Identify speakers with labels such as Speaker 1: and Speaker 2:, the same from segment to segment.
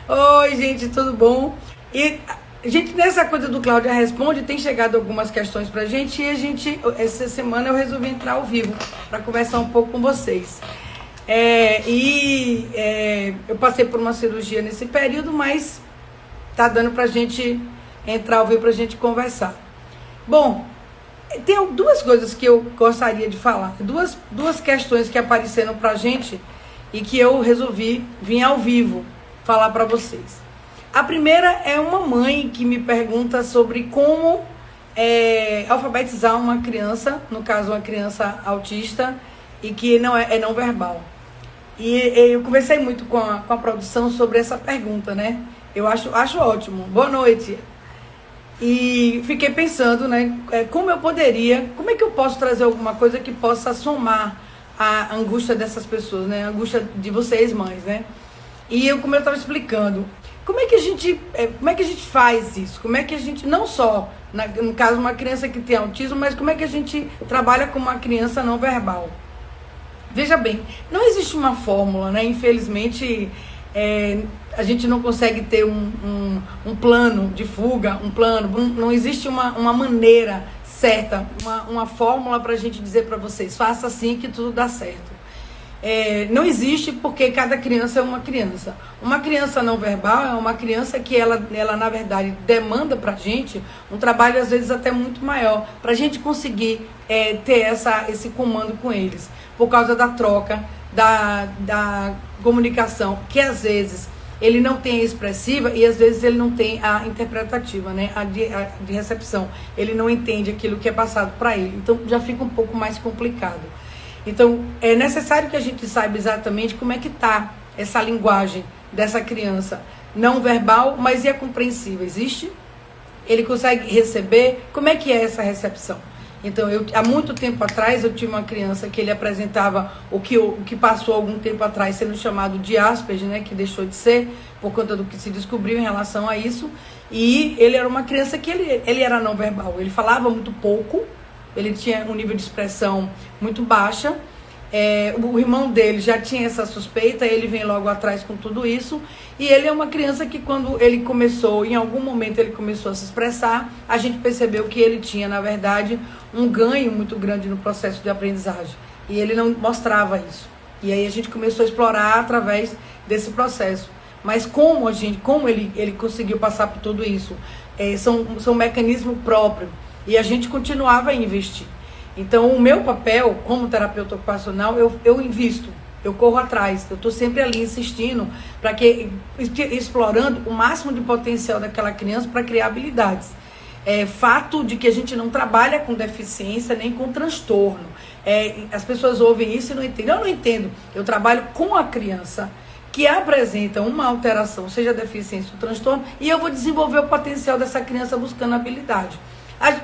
Speaker 1: Oi, gente, tudo bom? E, gente, nessa coisa do Cláudia Responde, tem chegado algumas questões pra gente e essa semana eu resolvi entrar ao vivo para conversar um pouco com vocês. Eu passei por uma cirurgia nesse período, mas tá dando pra gente entrar ao vivo pra gente conversar. Bom, tem duas coisas que eu gostaria de falar, duas questões que apareceram pra gente e que eu resolvi vir ao vivo falar para vocês. A primeira é uma mãe que me pergunta sobre como alfabetizar uma criança, no caso uma criança autista e que não é não verbal. E eu conversei muito com a produção sobre essa pergunta, né? Eu acho ótimo. Boa noite. E fiquei pensando, né? Como é que eu posso trazer alguma coisa que possa somar a angústia dessas pessoas, né? A angústia de vocês, mães, né? E como eu estava explicando, como é que a gente faz isso? Como é que a gente, não só, no caso, uma criança que tem autismo, mas como é que a gente trabalha com uma criança não verbal? Veja bem, não existe uma fórmula, né? Infelizmente, a gente não consegue ter um plano de fuga, não existe uma maneira certa, uma fórmula para a gente dizer para vocês, faça assim que tudo dá certo. Não existe, porque cada criança é uma criança. Uma criança não verbal é uma criança que ela na verdade, demanda pra gente um trabalho, às vezes, até muito maior, pra gente conseguir ter esse comando com eles, por causa da troca, da comunicação, que às vezes ele não tem a expressiva e às vezes ele não tem a interpretativa, né? A de recepção. Ele não entende aquilo que é passado para ele. Então já fica um pouco mais complicado. Então, é necessário que a gente saiba exatamente como é que está essa linguagem dessa criança não verbal, mas é compreensível. Existe? Ele consegue receber? Como é que é essa recepção? Então, há muito tempo atrás, eu tive uma criança que ele apresentava o que passou algum tempo atrás sendo chamado de Asperger, né, que deixou de ser, por conta do que se descobriu em relação a isso. E ele era uma criança que ele era não verbal. Ele falava muito pouco. Ele tinha um nível de expressão muito baixa. O irmão dele já tinha essa suspeita, ele vem logo atrás com tudo isso. E ele é uma criança que, quando ele começou, em algum momento ele começou a se expressar, a gente percebeu que ele tinha, na verdade, um ganho muito grande no processo de aprendizagem. E ele não mostrava isso. E aí a gente começou a explorar através desse processo. Mas como ele conseguiu passar por tudo isso? São mecanismos próprios. E a gente continuava a investir. Então, o meu papel como terapeuta ocupacional, eu invisto, eu corro atrás, eu estou sempre ali insistindo, explorando o máximo de potencial daquela criança para criar habilidades. Fato de que a gente não trabalha com deficiência nem com transtorno. As pessoas ouvem isso e não entendem. Eu não entendo. Eu trabalho com a criança que apresenta uma alteração, seja deficiência ou transtorno, e eu vou desenvolver o potencial dessa criança buscando habilidade.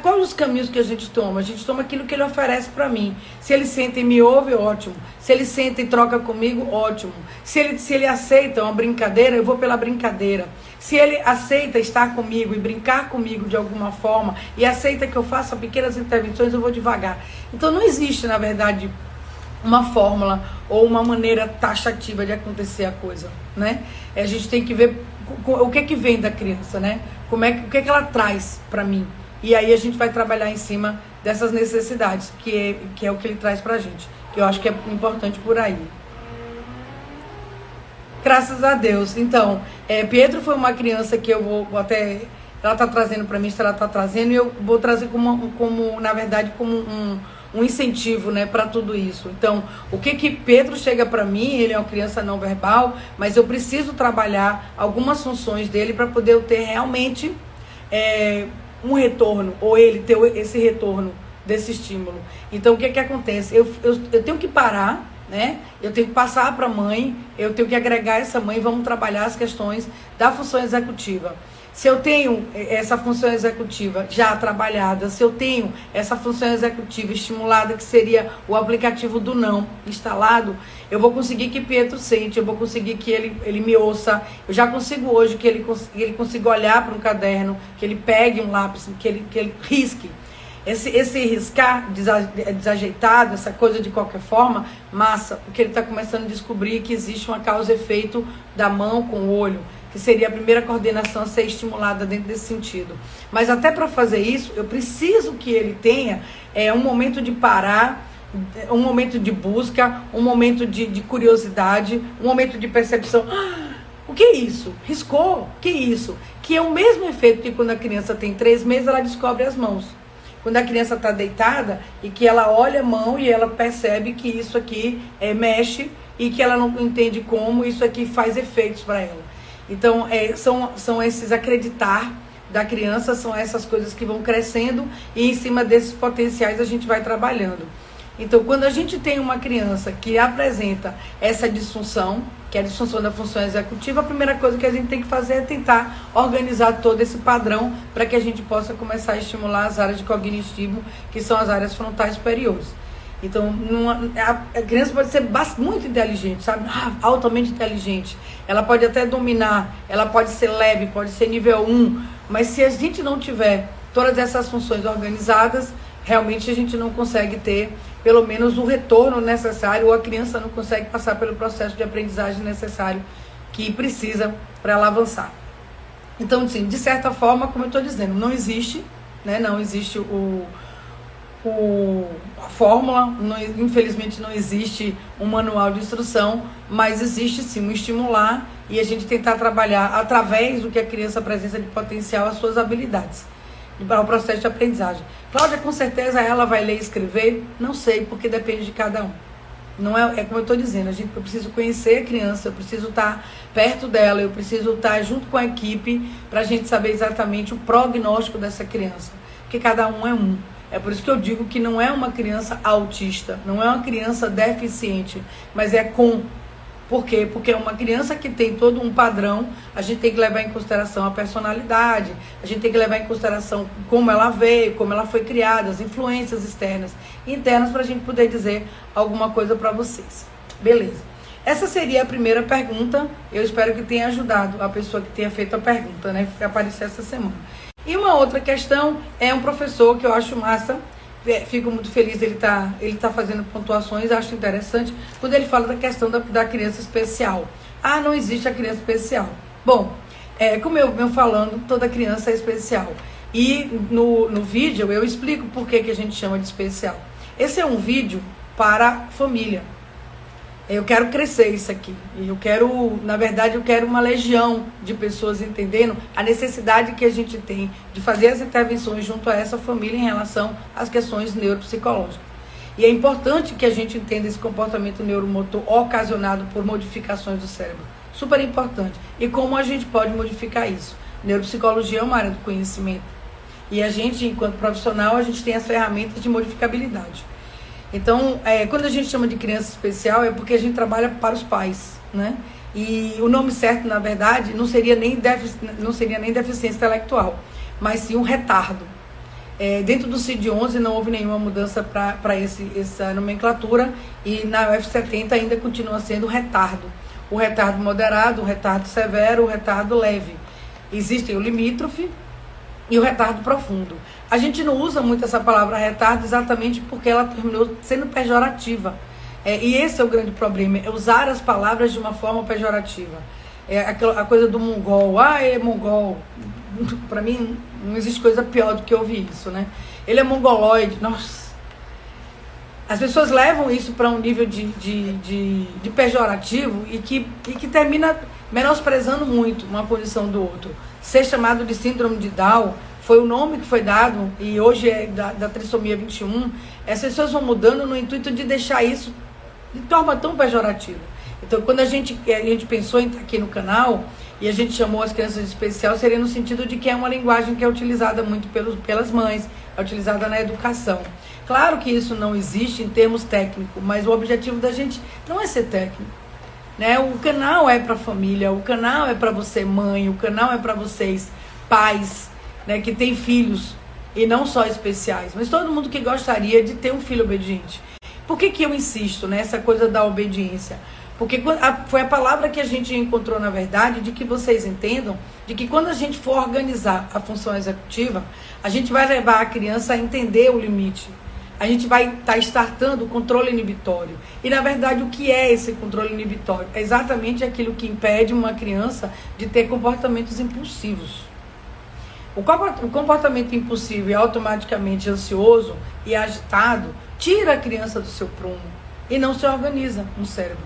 Speaker 1: Quais os caminhos que a gente toma? A gente toma aquilo que ele oferece para mim. Se ele senta e me ouve, ótimo. Se ele senta e troca comigo, ótimo. Se ele aceita uma brincadeira, eu vou pela brincadeira. Se ele aceita estar comigo e brincar comigo de alguma forma e aceita que eu faça pequenas intervenções, eu vou devagar. Então não existe, na verdade, uma fórmula ou uma maneira taxativa de acontecer a coisa, né? A gente tem que ver o que vem da criança, né? O que ela traz para mim. E aí a gente vai trabalhar em cima dessas necessidades, que é o que ele traz pra gente. Que eu acho que é importante por aí. Graças a Deus. Então, Pedro foi uma criança que eu vou até... Ela tá trazendo pra mim, se ela tá trazendo, e eu vou trazer na verdade, como um incentivo, né, para tudo isso. Então, o que Pedro chega para mim, ele é uma criança não verbal, mas eu preciso trabalhar algumas funções dele para poder eu ter realmente... um retorno, ou ele ter esse retorno desse estímulo. Então, o que acontece? Eu tenho que parar, né? Eu tenho que passar para a mãe, eu tenho que agregar essa mãe, vamos trabalhar as questões da função executiva. Se eu tenho essa função executiva já trabalhada, se eu tenho essa função executiva estimulada, que seria o aplicativo do não instalado, eu vou conseguir que Pietro sente, eu vou conseguir que ele me ouça. Eu já consigo hoje que ele consiga olhar para um caderno, que ele pegue um lápis, que ele risque. Esse riscar desajeitado, essa coisa de qualquer forma, massa, porque ele está começando a descobrir que existe uma causa e efeito da mão com o olho. que seria a primeira coordenação a ser estimulada dentro desse sentido. Mas até para fazer isso, eu preciso que ele tenha um momento de parar, um momento de busca, um momento de curiosidade, um momento de percepção. O que é isso? Riscou? O que é isso? Que é o mesmo efeito que quando a criança tem 3 meses, ela descobre as mãos. Quando a criança está deitada e que ela olha a mão e ela percebe que isso aqui mexe e que ela não entende como isso aqui faz efeitos para ela. Então, são esses acreditar da criança, são essas coisas que vão crescendo e em cima desses potenciais a gente vai trabalhando. Então, quando a gente tem uma criança que apresenta essa disfunção, que é a disfunção da função executiva, a primeira coisa que a gente tem que fazer é tentar organizar todo esse padrão para que a gente possa começar a estimular as áreas de cognitivo, que são as áreas frontais superiores. Então, a criança pode ser muito inteligente, sabe? Altamente inteligente. Ela pode até dominar, ela pode ser leve, pode ser nível 1, mas se a gente não tiver todas essas funções organizadas, realmente a gente não consegue ter pelo menos o retorno necessário, ou a criança não consegue passar pelo processo de aprendizagem necessário que precisa para ela avançar. Então, assim, de certa forma, como eu estou dizendo, não existe, né? Não existe a fórmula, infelizmente não existe um manual de instrução, mas existe sim um estimular e a gente tentar trabalhar através do que a criança apresenta de potencial as suas habilidades para o processo de aprendizagem. Cláudia, com certeza ela vai ler e escrever? Não sei, porque depende de cada um. Não é como eu estou dizendo, eu preciso conhecer a criança, eu preciso estar perto dela, eu preciso estar junto com a equipe para a gente saber exatamente o prognóstico dessa criança, porque cada um é um. É por isso que eu digo que não é uma criança autista, não é uma criança deficiente, mas é com. Por quê? Porque é uma criança que tem todo um padrão, a gente tem que levar em consideração a personalidade, a gente tem que levar em consideração como ela veio, como ela foi criada, as influências externas e internas, para a gente poder dizer alguma coisa para vocês. Beleza. Essa seria a primeira pergunta, eu espero que tenha ajudado a pessoa que tenha feito a pergunta, né, que apareceu essa semana. E uma outra questão é um professor que eu acho massa, fico muito feliz dele ele tá fazendo pontuações, acho interessante, quando ele fala da questão da criança especial. Não existe a criança especial. Bom, como eu venho falando, toda criança é especial. E no vídeo eu explico por que a gente chama de especial. Esse é um vídeo para família. Eu quero crescer isso aqui. Na verdade, eu quero uma legião de pessoas entendendo a necessidade que a gente tem de fazer as intervenções junto a essa família em relação às questões neuropsicológicas. E é importante que a gente entenda esse comportamento neuromotor ocasionado por modificações do cérebro. Super importante. E como a gente pode modificar isso? Neuropsicologia é uma área do conhecimento. E a gente, enquanto profissional, a gente tem as ferramentas de modificabilidade. Então, quando a gente chama de criança especial, é porque a gente trabalha para os pais, né? E o nome certo, na verdade, não seria nem deficiência intelectual, mas sim um retardo. Dentro do CID-11 não houve nenhuma mudança para essa nomenclatura, e na UF70 ainda continua sendo retardo. O retardo moderado, o retardo severo, o retardo leve. Existem o limítrofe e o retardo profundo. A gente não usa muito essa palavra retardo exatamente porque ela terminou sendo pejorativa. E esse é o grande problema, é usar as palavras de uma forma pejorativa. A coisa do mongol, é mongol. Para mim, não existe coisa pior do que ouvir isso, né? Ele é mongoloide, nossa. As pessoas levam isso para um nível de pejorativo e que termina menosprezando muito uma condição do outro. Ser chamado de síndrome de Down foi o nome que foi dado, e hoje é da trissomia 21, as pessoas vão mudando no intuito de deixar isso de forma tão pejorativa. Então, quando a gente pensou em estar aqui no canal, e a gente chamou as crianças de especial, seria no sentido de que é uma linguagem que é utilizada muito pelas mães, é utilizada na educação. Claro que isso não existe em termos técnicos, mas o objetivo da gente não é ser técnico, né? O canal é para a família, o canal é para você mãe, o canal é para vocês pais, né, que tem filhos, e não só especiais, mas todo mundo que gostaria de ter um filho obediente. Por que eu insisto nessa coisa da obediência? Porque foi a palavra que a gente encontrou, na verdade, de que vocês entendam, de que quando a gente for organizar a função executiva, a gente vai levar a criança a entender o limite. a gente vai estar startando o controle inibitório. E, na verdade, o que é esse controle inibitório? É exatamente aquilo que impede uma criança de ter comportamentos impulsivos. O comportamento impulsivo e automaticamente ansioso e agitado tira a criança do seu prumo e não se organiza no cérebro.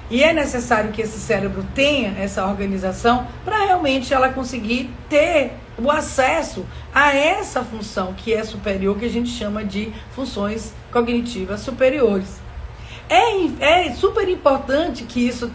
Speaker 1: E é necessário que esse cérebro tenha essa organização para realmente ela conseguir ter o acesso a essa função que é superior, que a gente chama de funções cognitivas superiores. É super importante que isso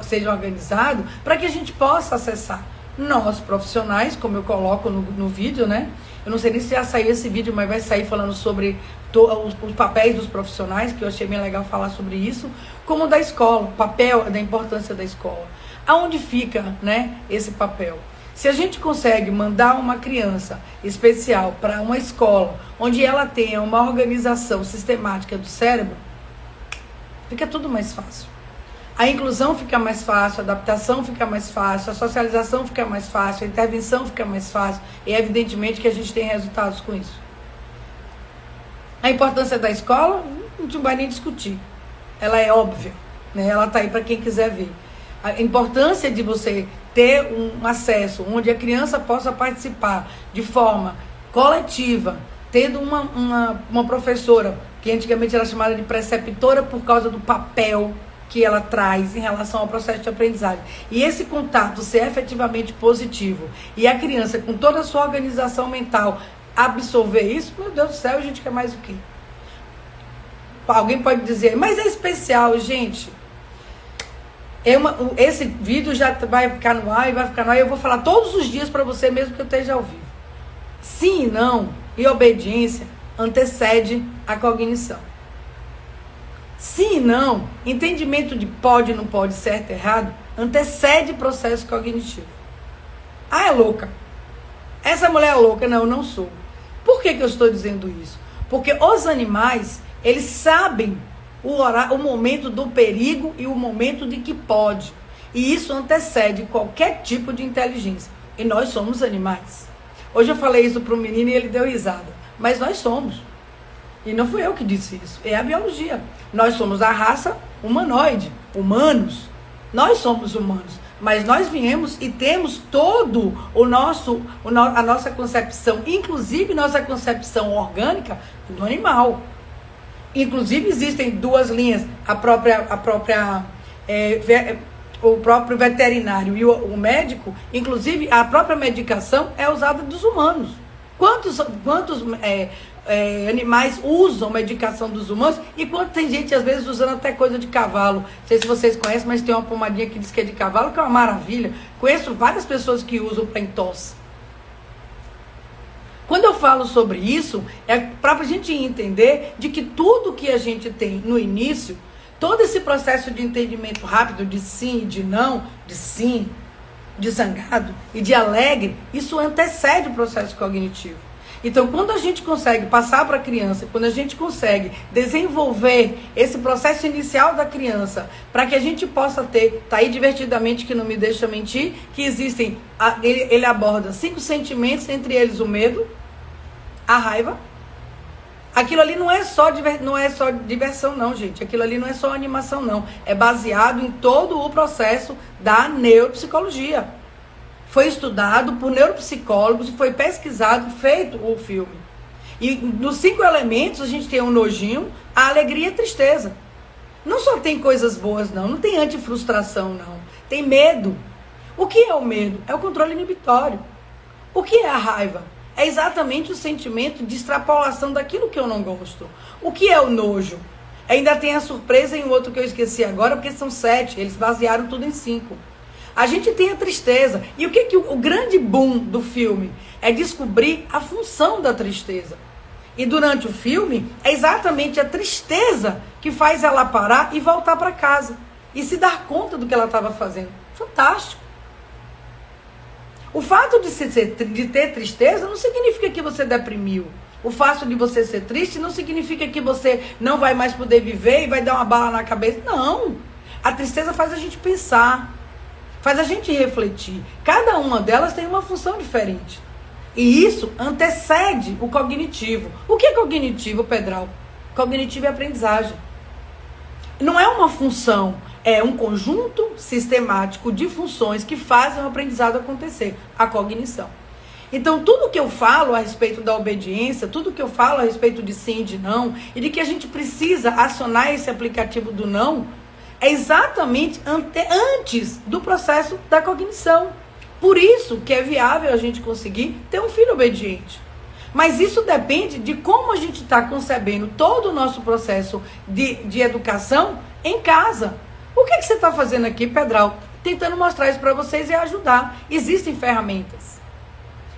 Speaker 1: seja organizado para que a gente possa acessar. Nós, profissionais, como eu coloco no vídeo, né? Eu não sei nem se já saiu esse vídeo, mas vai sair falando sobre os papéis dos profissionais, que eu achei bem legal falar sobre isso, como da escola, o papel da importância da escola. Aonde fica, né, esse papel? Se a gente consegue mandar uma criança especial para uma escola, onde ela tenha uma organização sistemática do cérebro, fica tudo mais fácil. A inclusão fica mais fácil, a adaptação fica mais fácil, a socialização fica mais fácil, a intervenção fica mais fácil. E evidentemente que a gente tem resultados com isso. A importância da escola, não vai nem discutir. Ela é óbvia, né? Ela está aí para quem quiser ver. A importância de você ter um acesso onde a criança possa participar de forma coletiva, tendo uma professora, que antigamente era chamada de preceptora por causa do papel que ela traz em relação ao processo de aprendizagem. E esse contato ser efetivamente positivo e a criança, com toda a sua organização mental, absorver isso, meu Deus do céu, a gente quer mais o quê? Alguém pode dizer, mas é especial, gente. Esse vídeo já vai ficar no ar e vai ficar no ar. Eu vou falar todos os dias para você, mesmo que eu esteja ao vivo. Sim e não, e obediência antecede a cognição. Sim e não, entendimento de pode e não pode, certo e errado, antecede processo cognitivo. Ah, é louca. Essa mulher é louca. Não, eu não sou. Por que eu estou dizendo isso? Porque os animais, eles sabem o momento do perigo e o momento de que pode. E isso antecede qualquer tipo de inteligência. E nós somos animais. Hoje eu falei isso para um menino e ele deu risada. Mas nós somos. E não fui eu que disse isso. É a biologia. Nós somos a raça humanoide. Humanos. Nós somos humanos. Mas nós viemos e temos todo a nossa concepção, inclusive nossa concepção orgânica do animal. Inclusive existem duas linhas, o próprio veterinário e o médico, inclusive a própria medicação é usada dos humanos. Quantos animais usam medicação dos humanos e quanto tem gente às vezes usando até coisa de cavalo. Não sei se vocês conhecem, mas tem uma pomadinha que diz que é de cavalo, que é uma maravilha. Conheço várias pessoas que usam para entosse. Quando eu falo sobre isso, é para a gente entender de que tudo que a gente tem no início, todo esse processo de entendimento rápido de sim e de não, de sim, de zangado e de alegre, isso antecede o processo cognitivo. Então, quando a gente consegue passar para a criança, quando a gente consegue desenvolver esse processo inicial da criança, para que a gente possa ter, tá aí divertidamente que não me deixa mentir, que existem, ele aborda 5 sentimentos, entre eles o medo, a raiva. Aquilo ali não é só diversão não, gente. Aquilo ali não é só animação não. É baseado em todo o processo da neuropsicologia. Foi estudado por neuropsicólogos, foi pesquisado, feito o filme. E nos 5 elementos a gente tem o nojinho, a alegria e a tristeza. Não só tem coisas boas não, não tem antifrustração não. Tem medo. O que é o medo? É o controle inibitório. O que é a raiva? É exatamente o sentimento de extrapolação daquilo que eu não gosto. O que é o nojo? Ainda tem a surpresa em outro que eu esqueci agora, porque são 7, eles basearam tudo em 5. A gente tem a tristeza. E o que o grande boom do filme? É descobrir a função da tristeza. E durante o filme, é exatamente a tristeza que faz ela parar e voltar para casa. E se dar conta do que ela estava fazendo. Fantástico. O fato de ter tristeza não significa que você deprimiu. O fato de você ser triste não significa que você não vai mais poder viver e vai dar uma bala na cabeça. Não. A tristeza faz a gente pensar. Faz a gente refletir. Cada uma delas tem uma função diferente. E isso antecede o cognitivo. O que é cognitivo, Pedral? Cognitivo é aprendizagem. Não é uma função, é um conjunto sistemático de funções que fazem o aprendizado acontecer, a cognição. Então, tudo que eu falo a respeito da obediência, tudo que eu falo a respeito de sim e de não, e de que a gente precisa acionar esse aplicativo do não, é exatamente antes do processo da cognição. Por isso que é viável a gente conseguir ter um filho obediente. Mas isso depende de como a gente está concebendo todo o nosso processo de educação em casa. O que você está fazendo aqui, Pedral? Tentando mostrar isso para vocês e ajudar. Existem ferramentas.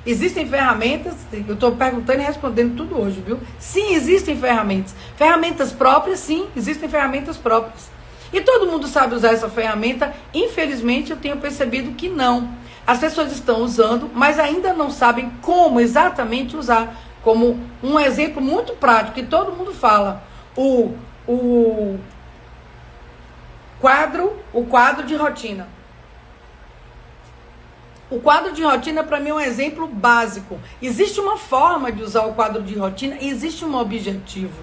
Speaker 1: Existem ferramentas, eu estou perguntando e respondendo tudo hoje, viu? Sim, existem ferramentas. Ferramentas próprias, sim, existem ferramentas próprias. E todo mundo sabe usar essa ferramenta. Infelizmente, eu tenho percebido que não. As pessoas estão usando, mas ainda não sabem como exatamente usar. Como um exemplo muito prático, que todo mundo fala. O quadro de rotina. O quadro de rotina, para mim, é um exemplo básico. Existe uma forma de usar o quadro de rotina e existe um objetivo.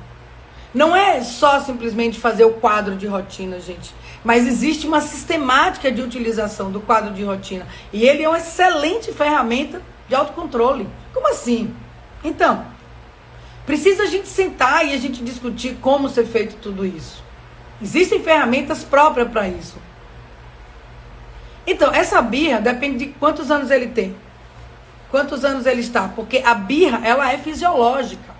Speaker 1: Não é só simplesmente fazer o quadro de rotina, gente. Mas existe uma sistemática de utilização do quadro de rotina. E ele é uma excelente ferramenta de autocontrole. Como assim? Então, precisa a gente sentar e a gente discutir como ser feito tudo isso. Existem ferramentas próprias para isso. Então, essa birra depende de quantos anos ele tem. Quantos anos ele está. Porque a birra, ela é fisiológica.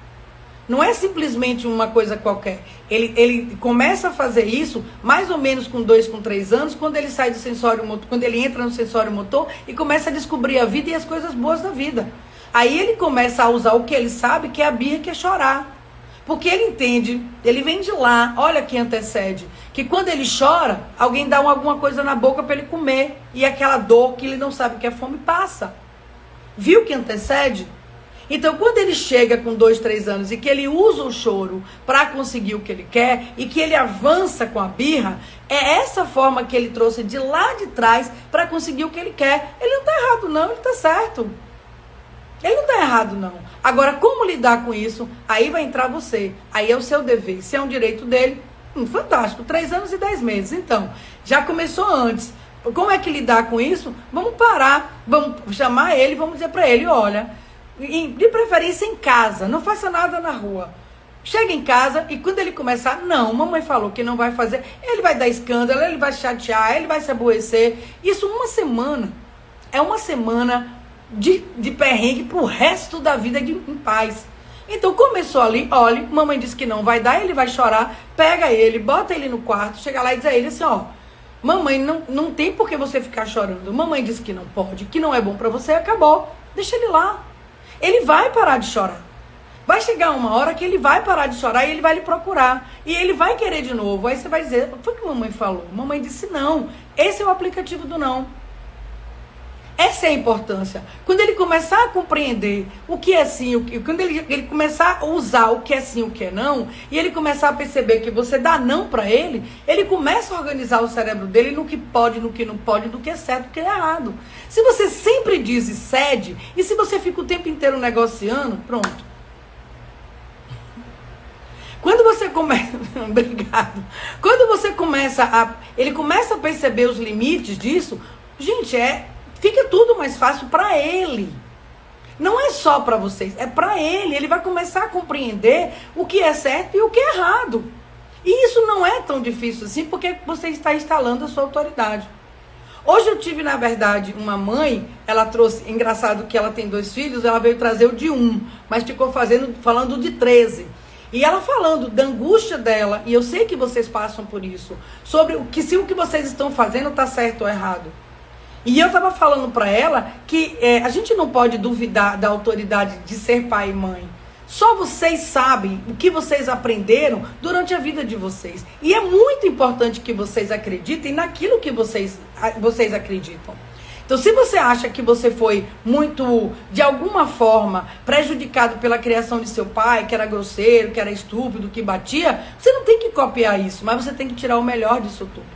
Speaker 1: Não é simplesmente uma coisa qualquer. Ele começa a fazer isso mais ou menos com 2, com 3 anos, quando ele sai do sensório motor, quando ele entra no sensório motor e começa a descobrir a vida e as coisas boas da vida. Aí ele começa a usar o que ele sabe, que é a birra, que é chorar. Porque ele entende, ele vem de lá, olha que antecede, que quando ele chora, alguém dá alguma coisa na boca para ele comer. E aquela dor que ele não sabe que é fome passa. Viu que antecede? Então, quando ele chega com 2, 3 anos e que ele usa o choro para conseguir o que ele quer e que ele avança com a birra, é essa forma que ele trouxe de lá de trás para conseguir o que ele quer. Ele não está errado não, ele está certo. Ele não está errado não. Agora, como lidar com isso? Aí vai entrar você. Aí é o seu dever. Se é um direito dele, fantástico. 3 anos e 10 meses. Então, já começou antes. Como é que lidar com isso? Vamos parar, vamos chamar ele, vamos dizer para ele, olha... de preferência em casa, não faça nada na rua. Chega em casa e quando ele começar, não, mamãe falou que não vai fazer, ele vai dar escândalo, ele vai chatear, ele vai se aborrecer. Isso uma semana, é uma semana de perrengue pro resto da vida em paz. Então começou ali, olha, mamãe disse que não vai dar, ele vai chorar, pega ele, bota ele no quarto, chega lá e diz a ele assim, ó, mamãe, não tem por que você ficar chorando, mamãe disse que não pode, que não é bom pra você, acabou, deixa ele lá. Ele vai parar de chorar. Vai chegar uma hora que ele vai parar de chorar e ele vai lhe procurar. E ele vai querer de novo. Aí você vai dizer, foi o que mamãe falou? Mamãe disse não. Esse é o aplicativo do não. Essa é a importância. Quando ele começar a compreender o que é sim, quando ele começar a usar o que é sim, o que é não, e ele começar a perceber que você dá não para ele começa a organizar o cérebro dele no que pode, no que não pode, no que é certo, no que é errado. Se você sempre diz e cede, e se você fica o tempo inteiro negociando, pronto. Quando você começa... Obrigado. Quando você começa ele começa a perceber os limites disso, gente, fica tudo mais fácil para ele. Não é só para vocês, é para ele. Ele vai começar a compreender o que é certo e o que é errado. E isso não é tão difícil assim, porque você está instalando a sua autoridade. Hoje eu tive, na verdade, uma mãe, ela trouxe, engraçado que ela tem 2 filhos, ela veio trazer o de 1, mas ficou falando de 13. E ela falando da angústia dela, e eu sei que vocês passam por isso, sobre se o que vocês estão fazendo está certo ou errado. E eu estava falando para ela que a gente não pode duvidar da autoridade de ser pai e mãe. Só vocês sabem o que vocês aprenderam durante a vida de vocês. E é muito importante que vocês acreditem naquilo que vocês acreditam. Então, se você acha que você foi muito, de alguma forma, prejudicado pela criação de seu pai, que era grosseiro, que era estúpido, que batia, você não tem que copiar isso, mas você tem que tirar o melhor disso tudo.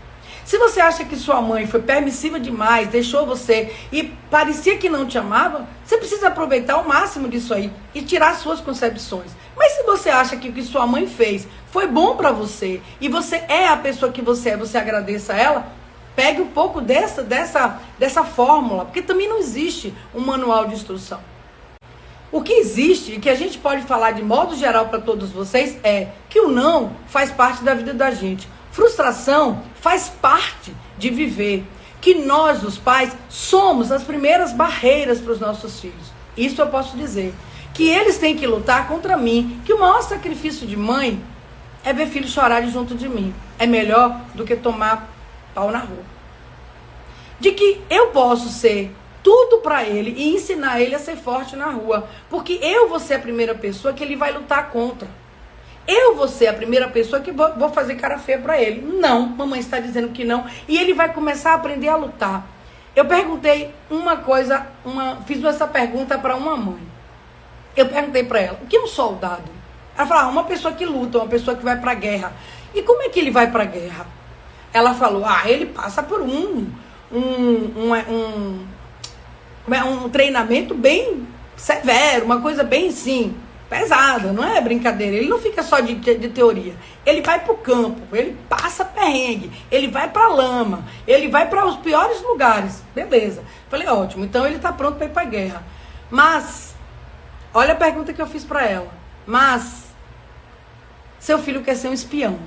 Speaker 1: Se você acha que sua mãe foi permissiva demais, deixou você e parecia que não te amava, você precisa aproveitar o máximo disso aí e tirar suas concepções. Mas se você acha que o que sua mãe fez foi bom pra você e você é a pessoa que você é, você agradeça a ela, pegue um pouco dessa fórmula, porque também não existe um manual de instrução. O que existe e que a gente pode falar de modo geral para todos vocês é que o não faz parte da vida da gente. Frustração faz parte de viver. Que nós, os pais, somos as primeiras barreiras para os nossos filhos. Isso eu posso dizer. Que eles têm que lutar contra mim. Que o maior sacrifício de mãe é ver filho chorar junto de mim. É melhor do que tomar pau na rua. De que eu posso ser tudo para ele e ensinar ele a ser forte na rua. Porque eu vou ser a primeira pessoa que ele vai lutar contra. Eu vou ser a primeira pessoa que vou fazer cara feia para ele. Não, mamãe está dizendo que não. E ele vai começar a aprender a lutar. Eu perguntei uma coisa, fiz essa pergunta para uma mãe. Eu perguntei para ela, o que é um soldado? Ela falou, uma pessoa que luta, uma pessoa que vai para a guerra. E como é que ele vai para a guerra? Ela falou, ele passa por um treinamento bem severo, uma coisa bem, sim, pesada, não é brincadeira. Ele não fica só de teoria. Ele vai pro campo, ele passa perrengue, ele vai pra lama, ele vai para os piores lugares. Beleza. Falei, ótimo, então ele tá pronto para ir pra guerra. Mas, olha a pergunta que eu fiz para ela. Mas, seu filho quer ser um espião.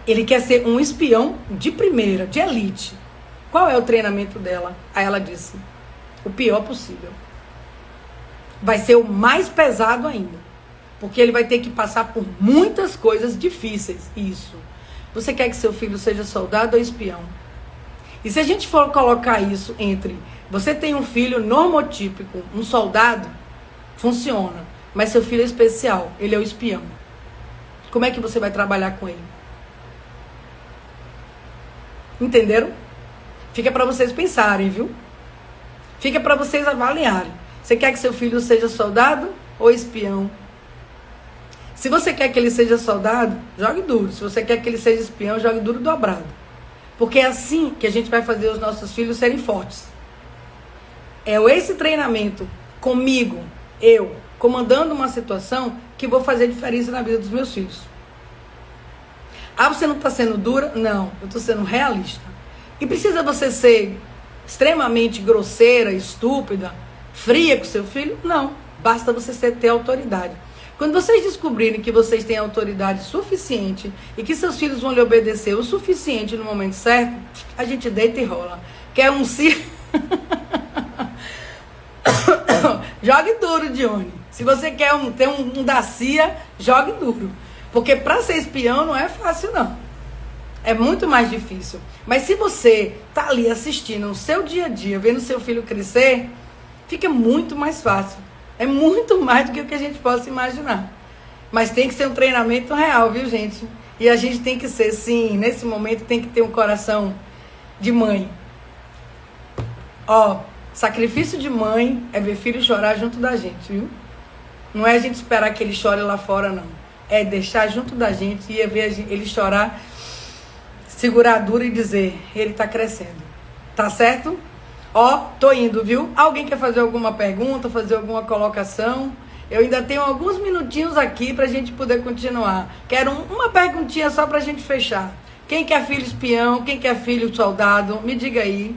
Speaker 1: Ele quer ser um espião de primeira, de elite. Qual é o treinamento dela? Aí ela disse, o pior possível. Vai ser o mais pesado ainda. Porque ele vai ter que passar por muitas coisas difíceis. Isso. Você quer que seu filho seja soldado ou espião? E se a gente for colocar isso entre... Você tem um filho normotípico, um soldado, funciona. Mas seu filho é especial, ele é o espião. Como é que você vai trabalhar com ele? Entenderam? Fica para vocês pensarem, viu? Fica para vocês avaliarem. Você quer que seu filho seja soldado ou espião? Se você quer que ele seja soldado, jogue duro. Se você quer que ele seja espião, jogue duro dobrado. Porque é assim que a gente vai fazer os nossos filhos serem fortes. É esse treinamento comigo, eu, comandando uma situação, que vou fazer diferença na vida dos meus filhos. Você não está sendo dura? Não, eu estou sendo realista. E precisa você ser extremamente grosseira, estúpida, fria com seu filho? Não. Basta você ter autoridade. Quando vocês descobrirem que vocês têm autoridade suficiente e que seus filhos vão lhe obedecer o suficiente no momento certo, a gente deita e rola. Quer um jogue duro, Dione. Se você quer ter um da CIA, jogue duro. Porque para ser espião não é fácil, não. É muito mais difícil. Mas se você tá ali assistindo o seu dia a dia, vendo seu filho crescer, fica muito mais fácil. É muito mais do que o que a gente possa imaginar. Mas tem que ser um treinamento real, viu, gente? E a gente tem que ser, sim, nesse momento tem que ter um coração de mãe. Sacrifício de mãe é ver filho chorar junto da gente, viu? Não é a gente esperar que ele chore lá fora, não. É deixar junto da gente e ver ele chorar, segurar duro e dizer, ele tá crescendo. Tá certo? Tô indo, viu? Alguém quer fazer alguma pergunta, fazer alguma colocação? Eu ainda tenho alguns minutinhos aqui pra gente poder continuar. Quero uma perguntinha só pra gente fechar. Quem quer filho espião? Quem quer filho soldado? Me diga aí.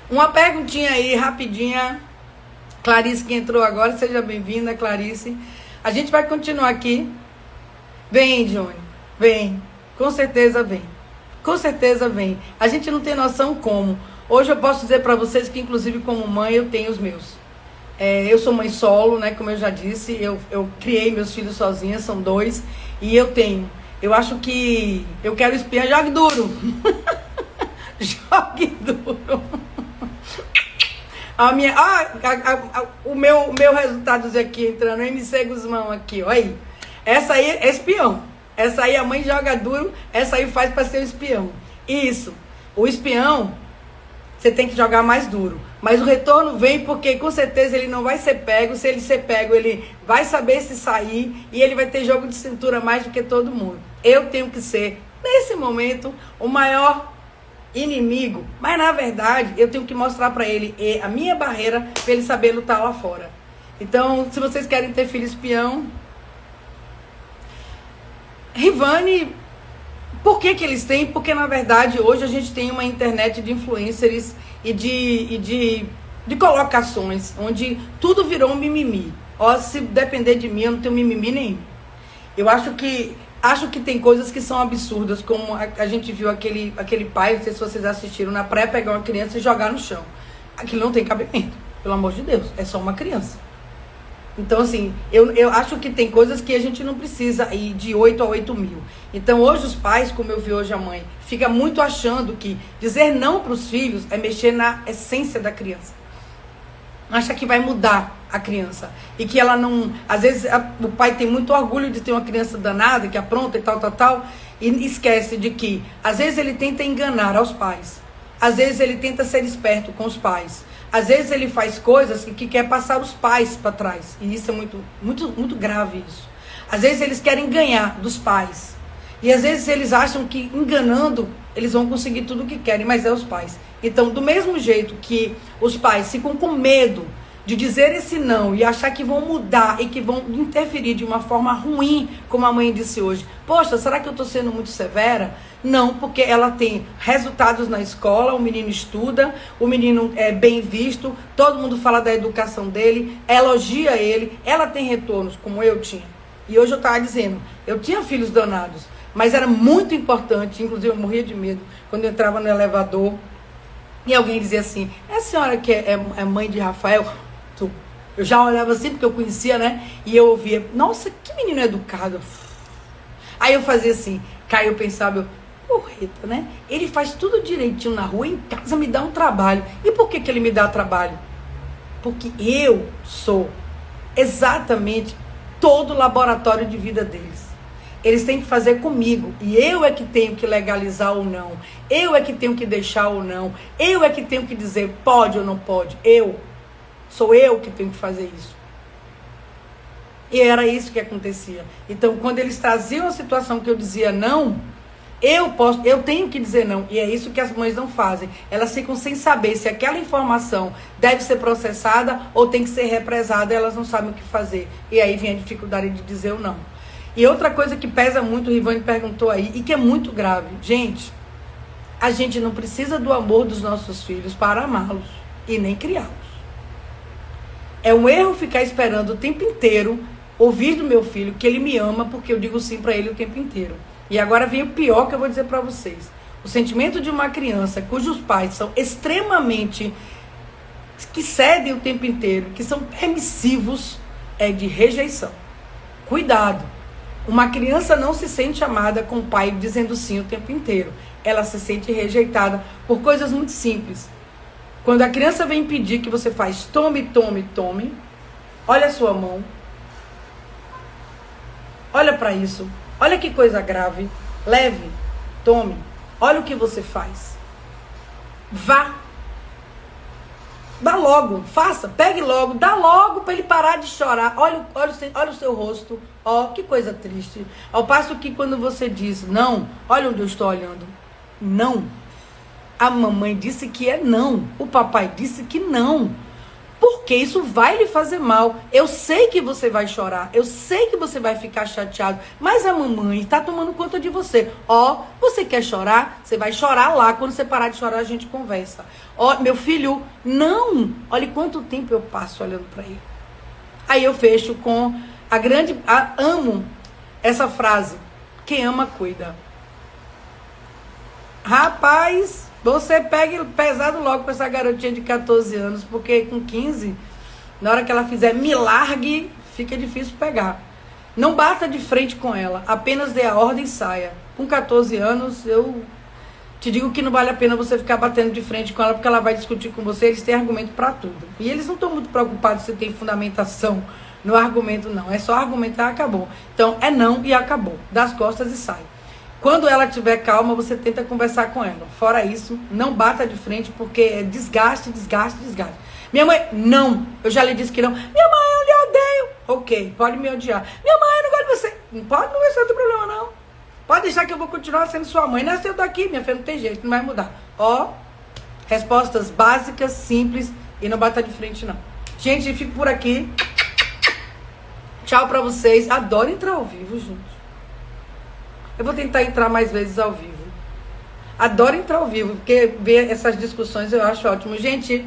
Speaker 1: Uma perguntinha aí, rapidinha. Clarice que entrou agora, seja bem-vinda, Clarice. A gente vai continuar aqui. Vem, Johnny, vem. Com certeza vem. Com certeza vem. A gente não tem noção como. Hoje eu posso dizer para vocês que, inclusive, como mãe, eu tenho os meus. Eu sou mãe solo, né? Como eu já disse, eu criei meus filhos sozinha, são 2. E eu tenho. Eu acho que eu quero espiar. Jogue duro. Jogue duro. O meu resultado aqui entrando, MC Guzmão aqui, ó aí. Essa aí é espião. Essa aí a mãe joga duro, essa aí faz para ser o espião. Isso. O espião você tem que jogar mais duro. Mas o retorno vem porque com certeza ele não vai ser pego. Se ele ser pego, ele vai saber se sair e ele vai ter jogo de cintura mais do que todo mundo. Eu tenho que ser, nesse momento, o maior inimigo. Mas na verdade, eu tenho que mostrar para ele a minha barreira para ele saber lutar lá fora. Então, se vocês querem ter filho espião, Rivane, por que eles têm? Porque na verdade hoje a gente tem uma internet de influencers e de colocações, onde tudo virou um mimimi. Ó, se depender de mim, eu não tenho mimimi nenhum. Eu acho que tem coisas que são absurdas, como a gente viu aquele pai, não sei se vocês assistiram, na praia pegar uma criança e jogar no chão. Aquilo não tem cabimento, pelo amor de Deus, é só uma criança. Então, assim, eu acho que tem coisas que a gente não precisa ir de 8 a 8 mil. Então, hoje os pais, como eu vi hoje a mãe, fica muito achando que dizer não para os filhos é mexer na essência da criança. Acha que vai mudar a criança. E que ela não... Às vezes, o pai tem muito orgulho de ter uma criança danada, que apronta e tal, e esquece de que, às vezes, ele tenta enganar aos pais. Às vezes, ele tenta ser esperto com os pais. Às vezes ele faz coisas que quer passar os pais para trás. E isso é muito grave isso. Às vezes eles querem ganhar dos pais. E às vezes eles acham que enganando eles vão conseguir tudo o que querem, mas é os pais. Então, do mesmo jeito que os pais ficam com medo de dizer esse não e achar que vão mudar e que vão interferir de uma forma ruim, como a mãe disse hoje. Poxa, será que eu estou sendo muito severa? Não, porque ela tem resultados na escola, o menino estuda, o menino é bem visto, todo mundo fala da educação dele, elogia ele, ela tem retornos, como eu tinha. E hoje eu estava dizendo, eu tinha filhos danados, mas era muito importante, inclusive eu morria de medo, quando eu entrava no elevador, e alguém dizia assim, é a senhora que é mãe de Rafael? Eu já olhava assim, porque eu conhecia, né? E eu ouvia, nossa, que menino educado. Aí eu fazia assim, Caio, eu pensava, porreta, né? Ele faz tudo direitinho na rua, em casa me dá um trabalho. E por que ele me dá trabalho? Porque eu sou exatamente todo o laboratório de vida deles. Eles têm que fazer comigo. E eu é que tenho que legalizar ou não. Eu é que tenho que deixar ou não. Eu é que tenho que dizer pode ou não pode. Sou eu que tenho que fazer isso. E era isso que acontecia. Então, quando eles traziam a situação que eu dizia não, eu tenho que dizer não. E é isso que as mães não fazem. Elas ficam sem saber se aquela informação deve ser processada ou tem que ser represada. Elas não sabem o que fazer. E aí vem a dificuldade de dizer o não. E outra coisa que pesa muito, o Rivane perguntou aí, e que é muito grave. Gente, a gente não precisa do amor dos nossos filhos para amá-los e nem criá-los. É um erro ficar esperando o tempo inteiro ouvir do meu filho que ele me ama porque eu digo sim para ele o tempo inteiro. E agora vem o pior que eu vou dizer para vocês. O sentimento de uma criança cujos pais são extremamente... que cedem o tempo inteiro, que são permissivos, é de rejeição. Cuidado. Uma criança não se sente amada com o pai dizendo sim o tempo inteiro. Ela se sente rejeitada por coisas muito simples. Quando a criança vem pedir que você faz tome, olha a sua mão. Olha para isso. Olha que coisa grave. Leve, tome. Olha o que você faz. Vá. Dá logo, faça, pegue logo, dá logo para ele parar de chorar. Olha o seu rosto. Ó, que coisa triste. Ao passo que quando você diz não, olha onde eu estou olhando. Não. A mamãe disse que é não. O papai disse que não. Porque isso vai lhe fazer mal. Eu sei que você vai chorar. Eu sei que você vai ficar chateado. Mas a mamãe está tomando conta de você. Ó, você quer chorar? Você vai chorar lá. Quando você parar de chorar, a gente conversa. Ó, meu filho, não. Olha quanto tempo eu passo olhando para ele. Aí eu fecho com amo essa frase. Quem ama, cuida. Rapaz... Você pega pesado logo com essa garotinha de 14 anos, porque com 15, na hora que ela fizer me largue, fica difícil pegar. Não bata de frente com ela, apenas dê a ordem e saia. Com 14 anos, eu te digo que não vale a pena você ficar batendo de frente com ela, porque ela vai discutir com você, eles têm argumento para tudo. E eles não estão muito preocupados se tem fundamentação no argumento, não. É só argumentar, acabou. Então, é não e acabou. Das costas e sai. Quando ela estiver calma, você tenta conversar com ela. Fora isso, não bata de frente, porque é desgaste, desgaste, desgaste. Minha mãe, não. Eu já lhe disse que não. Minha mãe, eu lhe odeio. Ok, pode me odiar. Minha mãe, eu não gosto de você. Não pode, não vai ser outro problema, não. Pode deixar que eu vou continuar sendo sua mãe. Nasceu daqui, minha filha, não tem jeito, não vai mudar. Ó, respostas básicas, simples e não bata de frente, não. Gente, eu fico por aqui. Tchau pra vocês. Adoro entrar ao vivo, gente. Eu vou tentar entrar mais vezes ao vivo. Adoro entrar ao vivo, porque ver essas discussões eu acho ótimo. Gente,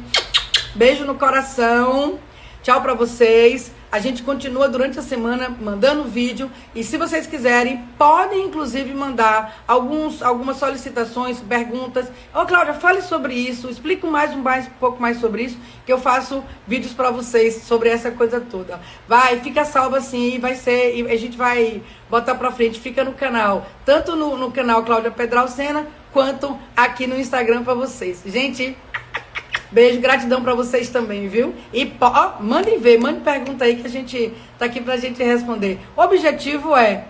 Speaker 1: beijo no coração. Tchau pra vocês. A gente continua durante a semana mandando vídeo. E se vocês quiserem, podem inclusive mandar algumas solicitações, perguntas. Ô, Cláudia, fale sobre isso. Explico um pouco mais sobre isso, que eu faço vídeos pra vocês sobre essa coisa toda. Vai, fica salvo assim, vai ser, e a gente vai botar pra frente. Fica no canal, tanto no canal Cláudia Pedralcena, quanto aqui no Instagram pra vocês. Gente, beijo, gratidão pra vocês também, viu? E mandem ver, mandem pergunta aí que a gente tá aqui pra gente responder. O objetivo é,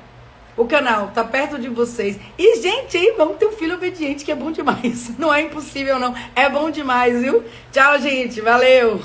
Speaker 1: o canal tá perto de vocês. E, gente, vamos ter um filho obediente, que é bom demais. Não é impossível, não. É bom demais, viu? Tchau, gente. Valeu.